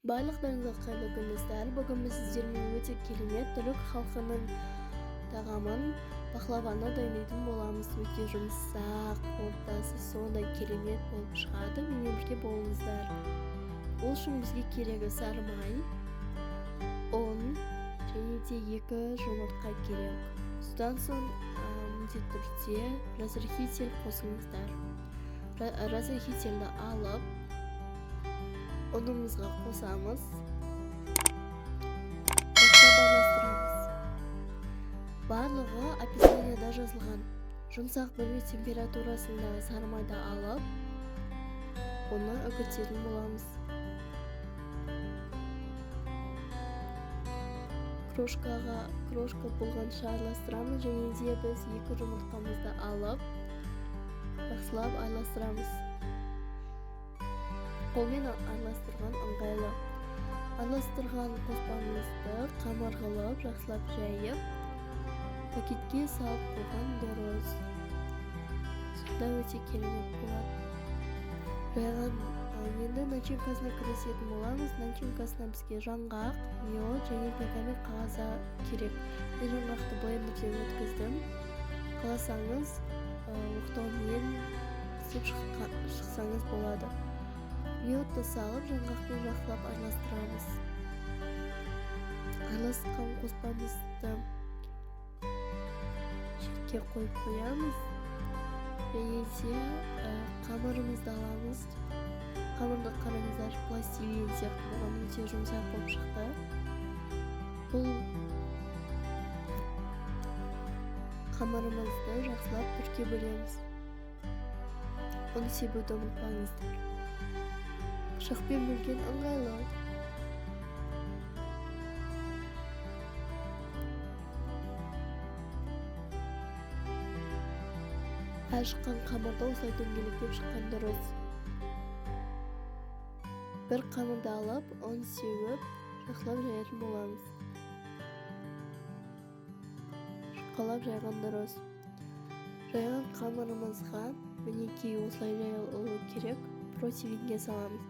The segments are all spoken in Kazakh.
Барлықтарыңызға қайырлы күн достар. Бүгін біз сіздермен өте керемет түрік халқының тағамын пахлаваны дайындайтын боламыз. Өте жұмсақ, ортасы сондай керемет болып шығады. Менімен бірге болыңыздар. Ол үшін бізге керегі сары май, ұн және де 2 жұмыртқа керек. Содан соң міндетті түрде разрыхитель қосыңыздар. Разрыхительді алып ұнымызға қосамыз, араластырамыз. Барлығы описанияда жазылған. Жұмсақ бөлме температурасында сары майды алып, оны үгітетін боламыз. Крошка болғанша араластырамыз және де біз 2 жұмыртқамызды алып, жақсылап араластырамыз. Қолмен араластырған ыңғайлы. Араластырған қоспамызды қамыр қылып, жақсылап жайып, пакетке салып қойған дұрыс. Сонда өте керемет болады. Енді начинкасына кірісетін боламыз. Начинкасына бізге жаңғақ, мед және пергамент қағазы керек. Мен жаңғақты блендерден өткіздім. Қаласаңыз, оқтаумен істеп шықсаңыз болады. Медті салып, жаңғақпен жақсылап араластырамыз. Араласқан қоспамызды шетке қойып қоямыз. Және де қамырымызды аламыз. Қамырды қараңыздар, пластилин сияқты болған, өте жұмсақ болып шықты. Бұл қамырымызды жақсылап түрге бөлеміз. Оны себуді ұмытпаңыздар. Шықпен бөлген ыңғайлы. Шыққан қамырды осылай дөңгелектеп шыққан дұрыс. Бір қамырды алып, оны сеуіп, жақсылап жаятын боламыз. Шыққалап жайған дұрыс. Жайған қамырымызға мінекей осылай жайылуы керек. Противенге саламыз.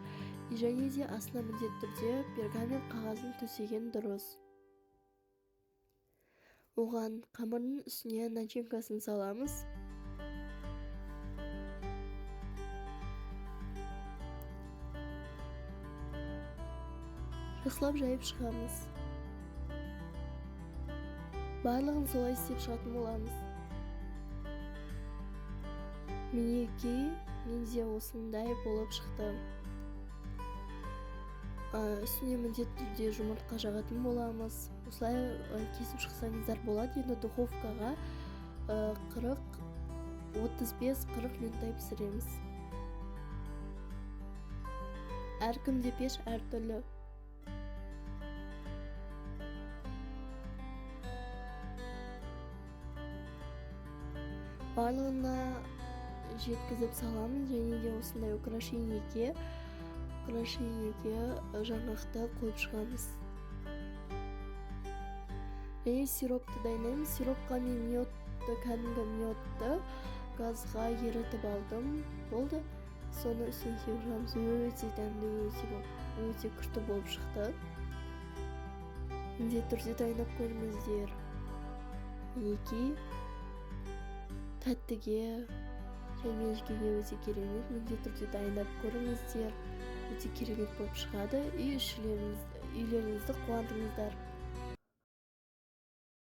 Және де астына міндетті түрде пергамент қағазын төсеген дұрыс. Оған қамырдың үстіне начинкасын саламыз. Жақсылап жайып шығамыз. Барлығын солай істеп шығатын боламыз. Мінекей менде осындай болып шықты. Үстіне міндетті түрде жұмыртқа жағатын боламыз. Осылай кесіп шықсаңыздар болады. Енді духовкаға 35-40 минуттай пісіреміз. Әркімде пеш әртүрлі. Барлығына жеткізіп саламыз және де осындай украшениеге жаңғақты қойып шығамыз. Және сиропты дайындаймыз. Сиропқа мен медті, кәдімгі медті газға ерітіп алдым. Болды. Соны үстіне сеуіп шығамыз. Өте дәмді, өте күшті болып шықты. Міндетті түрде дайындап көріңіздер. Мінекей тәттіге және жегенге өте керемет. Міндетті түрде дайындап көріңіздер. Өте керемет болып шығады. Үйлеріңізді қуантыңыздар.